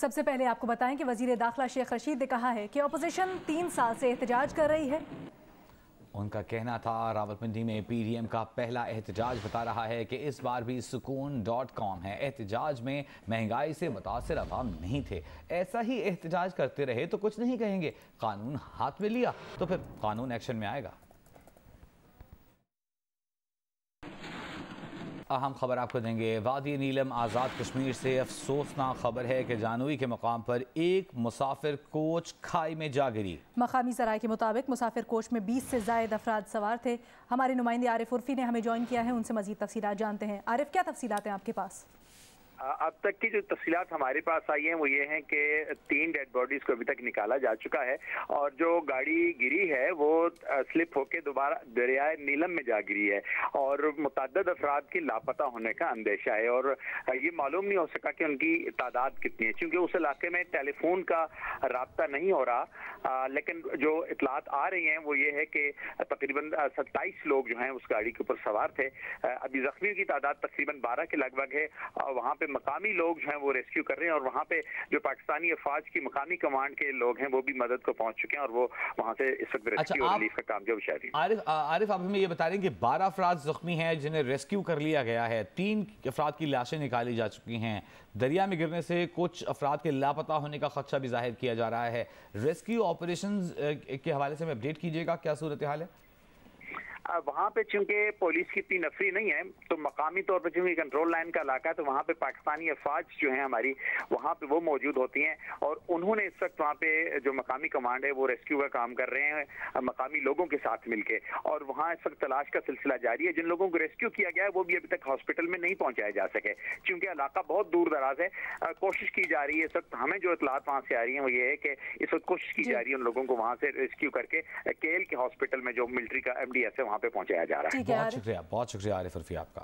सबसे पहले आपको बताएं कि वजीर दाखिला शेख रशीद ने कहा है कि अपोजिशन 3 साल से एहतजाज कर रही है। उनका कहना था रावलपिंडी में पीडीएम का पहला एहतजाज बता रहा है कि इस बार भी सुकून.com है। एहतजाज में महंगाई से मुतासिर अवाम नहीं थे। ऐसा ही एहतजाज करते रहे तो कुछ नहीं कहेंगे। कानून हाथ में लिया तो फिर कानून एक्शन में आएगा। अहम खबर आपको देंगे। वादी नीलम आज़ाद कश्मीर से अफसोसनाक खबर है कि जानवी के मकाम पर एक मुसाफिर कोच खाई में जा गिरी। मकामी ज़राए के मुताबिक मुसाफिर कोच में 20 से ज़ायद अफराद सवार थे। हमारे नुमाइंदे आरिफ उर्फी ने हमें ज्वाइन किया है, उनसे मजीद तफसीलात जानते हैं। आरिफ, क्या तफसीलात हैं आपके पास? अब तक की जो तफसीलात हमारे पास आई हैं वो ये हैं कि 3 डेड बॉडीज को अभी तक निकाला जा चुका है और जो गाड़ी गिरी है वो स्लिप होकर दोबारा दरियाए नीलम में जा गिरी है और मुतअद्दिद अफराद के लापता होने का अंदेशा है और ये मालूम नहीं हो सका कि उनकी तादाद कितनी है, क्योंकि उस इलाके में टेलीफोन का राब्ता नहीं हो रहा। लेकिन जो इतलात आ रही हैं वो ये है कि तकरीबन 27 लोग जो हैं उस गाड़ी के ऊपर सवार थे। अभी जख्मियों की तादाद तकरीबन 12 के लगभग है। वहाँ पे मकामी लोग जो हैं वो रेस्क्यू कर रहे हैं और वहाँ पे जो पाकिस्तानी अफवाज की मकामी कमांड के लोग हैं वो भी मदद को पहुँच चुके हैं और वो वहाँ से इस वक्त रेस्क्यू और रिलीफ का काम जो जारी है। आरिफ, आप हमें ये बता रहे हैं कि 12 अफराद जख्मी हैं जिन्हें रेस्क्यू कर लिया गया है। 3 अफराद की लाशें निकाली जा चुकी हैं। दरिया में गिरने से कुछ अफराद के लापता होने का खदशा भी जाहिर किया जा रहा है। रेस्क्यू ऑपरेशन के हवाले से हमें अपडेट कीजिएगा, क्या सूरत हाल है? वहाँ पे चूंकि पुलिस की इतनी नफरी नहीं है तो मकामी तौर पर चूंकि कंट्रोल लाइन का इलाका है तो वहाँ पे पाकिस्तानी अफवाज जो हैं हमारी वहाँ पे वो मौजूद होती हैं और उन्होंने इस वक्त वहाँ पे जो मकामी कमांड है वो रेस्क्यू का काम कर रहे हैं मकामी लोगों के साथ मिलके और वहाँ इस वक्त तलाश का सिलसिला जारी है। जिन लोगों को रेस्क्यू किया गया है वो भी अभी तक हॉस्पिटल में नहीं पहुँचाए जा सके क्योंकि इलाका बहुत दूर दराज है। कोशिश की जा रही है इस वक्त, हमें जो इतलात वहाँ से आ रही है वो ये है कि इस वक्त कोशिश की जा रही है उन लोगों को वहाँ से रेस्क्यू करके केएल के हॉस्पिटल में जो मिलिट्री का MDS है वहाँ पे पहुंचाया जा रहा है। बहुत शुक्रिया आरिफ उर्फी आपका।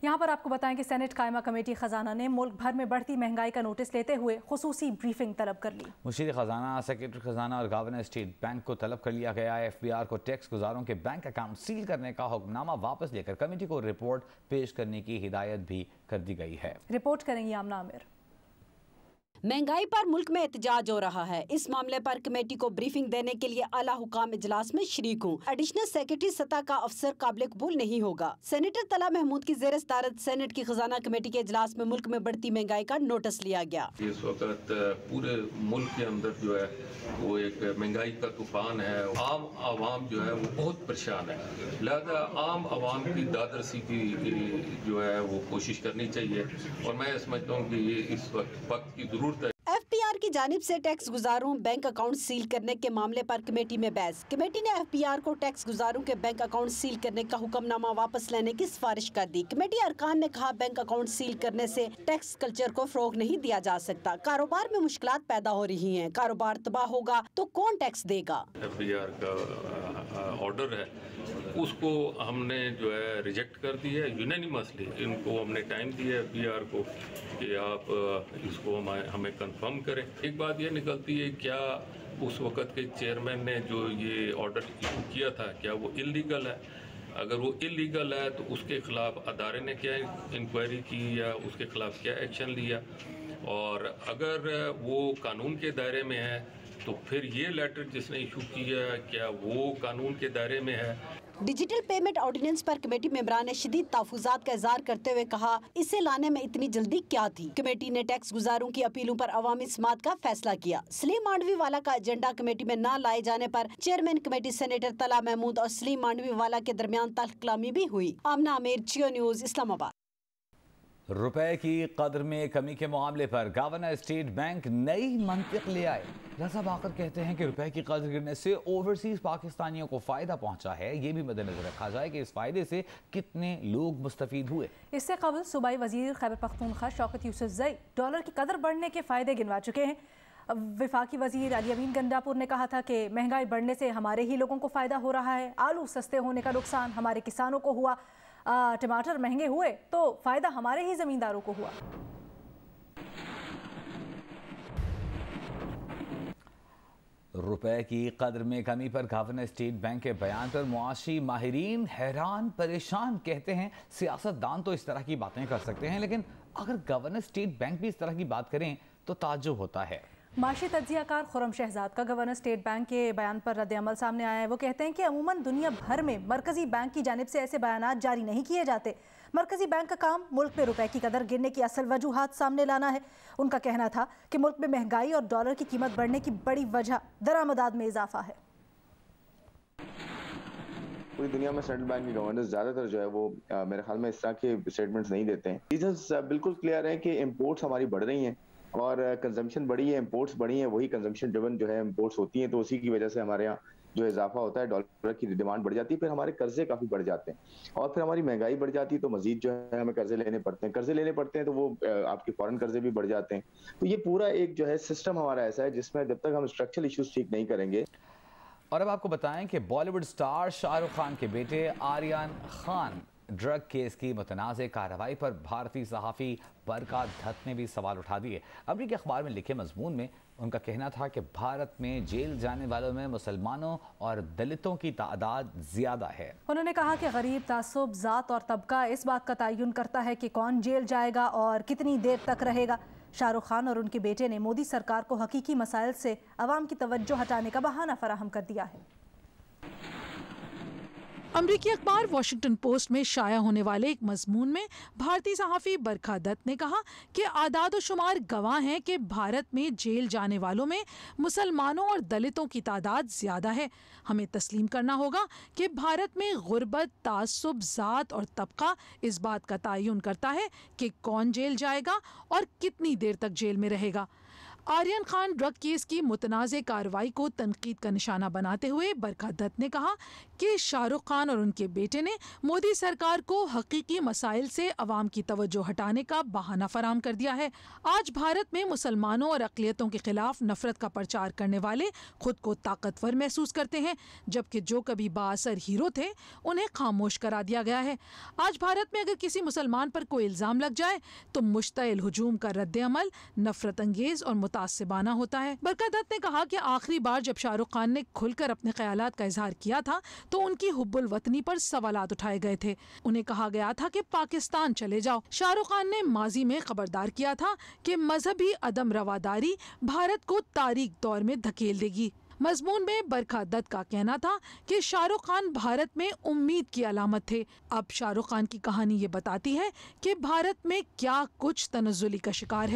यहाँ पर आपको बताएं कि सेनेट कायमा कमेटी खजाना ने मुल्क भर में बढ़ती महंगाई का नोटिस लेते हुए खुसूसी ब्रीफिंग तलब कर ली। मुशीर खजाना, सेक्रेटरी खजाना और गवर्नर स्टेट बैंक को तलब कर लिया गया है। FBR को टैक्स गुजारों के बैंक अकाउंट सील करने का हुक्मनामा वापस लेकर कमेटी को रिपोर्ट पेश करने की हिदायत भी कर दी गई है। रिपोर्ट करेंगी आमना आमिर। महंगाई पर मुल्क में एहतजाज हो रहा है। इस मामले पर कमेटी को ब्रीफिंग देने के लिए आला हुकाम इजलास में शरीक हूँ। एडिशनल सेक्रेटरी सतह का अफसर काबिल कबूल नहीं होगा। सेनेटर तला महमूद की ज़ेर सदारत सेनेट की खजाना कमेटी के इजलास में मुल्क में बढ़ती महंगाई का नोटिस लिया गया। इस वक्त पूरे मुल्क के अंदर जो है वो एक महंगाई का तूफान है। आम आवाम जो है वो बहुत परेशान है, लिहाजा आम आवाम की दादरसी की जो है वो कोशिश करनी चाहिए और मैं समझता हूँ कि ये इस वक्त की जरूरत है। FBR की जानिब से टैक्स गुजारों बैंक अकाउंट सील करने के मामले पर कमेटी में बहस। कमेटी ने FBR को टैक्स गुजारों के बैंक अकाउंट सील करने का हुक्मनामा वापस लेने की सिफारिश कर दी। कमेटी अरकान ने कहा बैंक अकाउंट सील करने से टैक्स कल्चर को फरोग नहीं दिया जा सकता। कारोबार में मुश्किलात पैदा हो रही हैं। कारोबार तबाह होगा तो कौन टैक्स देगा? FBR का ऑर्डर है उसको हमने जो है रिजेक्ट कर दिया है यूनानिमसली। इनको हमने टाइम दिया है FBR को कि आप इसको हमें कंफर्म करें। एक बात ये निकलती है, क्या उस वक़्त के चेयरमैन ने जो ये ऑर्डर इशू किया था क्या वो इलीगल है? अगर वो इलीगल है तो उसके खिलाफ अदारे ने क्या इंक्वायरी की या उसके खिलाफ क्या एक्शन लिया, और अगर वो कानून के दायरे में है तो फिर ये लेटर जिसने इशू किया क्या वो कानून के दायरे में है? डिजिटल पेमेंट ऑर्डिनेंस पर कमेटी मेंबरान ने शदीद तहफ़्फ़ुज़ात का इज़हार करते हुए कहा, इसे लाने में इतनी जल्दी क्या थी? कमेटी ने टैक्स गुजारों की अपीलों पर अवामी समात का फैसला किया। सलीम मांडवी वाला का एजेंडा कमेटी में न लाए जाने पर चेयरमैन कमेटी सेनेटर तला महमूद और सलीम मांडवी वाला के दरमियान तल्ख कलामी भी हुई। आमना आमिर, जियो न्यूज़, इस्लामाबाद। रुपए की कदर में कमी के मामले पर गवर्नर स्टेट बैंक नई मंतिक ले आए। रजा बाकर कहते हैं कि रुपए की कदर गिरने से ओवरसीज पाकिस्तानियों को फायदा पहुंचा है। ये भी मद्देनजर रखा जाए कि इस फायदे से कितने लोग मुस्तफीद हुए। इससे कबल सूबाई वजीर खैबर पख्तूनख्वा शौकत यूसुफजई डॉलर की कदर बढ़ने के फायदे गिनवा चुके हैं। वफाकी वजीर अली अमीन गंडापुर ने कहा था कि महंगाई बढ़ने से हमारे ही लोगों को फायदा हो रहा है। आलू सस्ते होने का नुकसान हमारे किसानों को हुआ, टमाटर महंगे हुए तो फायदा हमारे ही जमींदारों को हुआ। रुपए की कदर में कमी पर गवर्नर स्टेट बैंक के बयान पर मुआशी माहिरीन हैरान परेशान। कहते हैं सियासतदान तो इस तरह की बातें कर सकते हैं, लेकिन अगर गवर्नर स्टेट बैंक भी इस तरह की बात करें तो ताज्जुब होता है। माशी तज्जियाकार खुरम शहजाद का गवर्नर स्टेट बैंक के बयान पर रद्द-ए-अमल सामने आया है। वो कहते हैं कि अमूमन दुनिया भर में मरकजी बैंक की जानिब से ऐसे बयानात जारी नहीं किए जाते। मरकजी बैंक का काम मुल्क में रुपए की कदर गिरने की असल वजूहात सामने लाना है। उनका कहना था कि मुल्क में महंगाई और डॉलर की कीमत बढ़ने की बड़ी वजह दरामदात में इजाफा है। पूरी दुनिया में सेंट्रल बैंक के गवर्नर्स ज्यादातर जो है वो मेरे ख्याल में इस तरह के स्टेटमेंट्स नहीं देते हैं। रीजंस बिल्कुल क्लियर है कि इंपोर्ट्स हमारी बढ़ रही हैं और कंजम्पशन बढ़ी है, इंपोर्ट्स बढ़ी है, वही कंजम्पशन ड्रिवन जो है इंपोर्ट्स होती हैं, तो उसी की वजह से हमारे यहाँ जो इजाफा होता है डॉलर की डिमांड बढ़ जाती है, फिर हमारे कर्जे काफी बढ़ जाते हैं और फिर हमारी महंगाई बढ़ जाती है, तो मजीद जो है हमें कर्जे लेने पड़ते हैं तो वो आपके फॉरेन कर्जे भी बढ़ जाते हैं। तो ये पूरा एक जो है सिस्टम हमारा ऐसा है जिसमें जब तक हम स्ट्रक्चरल इश्यूज ठीक नहीं करेंगे। और अब आपको बताएं कि बॉलीवुड स्टार शाहरुख खान के बेटे आर्यन खान ड्रग केस की मुतनाज़ कार्रवाई पर भारतीय सहाफ़ी बरका दत्त ने भी सवाल उठा दिए। अमरीकी अखबार में लिखे मजमून में उनका कहना था कि भारत में जेल जाने वालों में मुसलमानों और दलितों की तादाद ज़्यादा है। उन्होंने कहा कि गरीब तासुब ज़ात और तबका इस बात का तयन करता है कि कौन जेल जाएगा और कितनी देर तक रहेगा। शाहरुख खान और उनके बेटे ने मोदी सरकार को हकीकी मसाइल से अवाम की तवज्जो हटाने का बहाना फराहम कर दिया है। अमरीकी अखबार वॉशिंगटन पोस्ट में शाया होने वाले एक मजमून में भारतीय सहाफ़ी बरखा दत्त ने कहा कि आदाद शुमार गवाह हैं कि भारत में जेल जाने वालों में मुसलमानों और दलितों की तादाद ज़्यादा है। हमें तस्लीम करना होगा कि भारत में गुर्बत, तासुब, ज़ात और तबका इस बात का तयन करता है कि कौन जेल जाएगा और कितनी देर तक जेल में रहेगा। आर्यन खान ड्रग केस की मुतनाज़ कार्रवाई को तनकीद का निशाना बनाते हुए बरखा दत्त ने कहा कि शाहरुख खान और उनके बेटे ने मोदी सरकार को हकीकी मसाइल से अवाम की तवज्जो हटाने का बहाना फराहम कर दिया है। आज भारत में मुसलमानों और अक़लियतों के खिलाफ नफरत का प्रचार करने वाले खुद को ताकतवर महसूस करते हैं, जबकि जो कभी बाअसर हीरो थे उन्हें खामोश करा दिया गया है। आज भारत में अगर किसी मुसलमान पर कोई इल्ज़ाम लग जाए तो मुश्तइल हुजूम का रद्द-ए-अमल नफरत अंगेज और मुतासिबाना होता है। बरखा दत्त ने कहा कि आखिरी बार जब शाहरुख खान ने खुलकर अपने ख्यालात का इजहार किया था तो उनकी हुब्बुल वतनी पर सवालात उठाए गए थे। उन्हें कहा गया था कि पाकिस्तान चले जाओ। शाहरुख खान ने माजी में खबरदार किया था कि मजहबी अदम रवादारी भारत को तारीख दौर में धकेल देगी। मजमून में बरखा दत्त का कहना था कि शाहरुख खान भारत में उम्मीद की अलामत थे। अब शाहरुख खान की कहानी ये बताती है कि भारत में क्या कुछ तनज़्ज़ुली का शिकार है।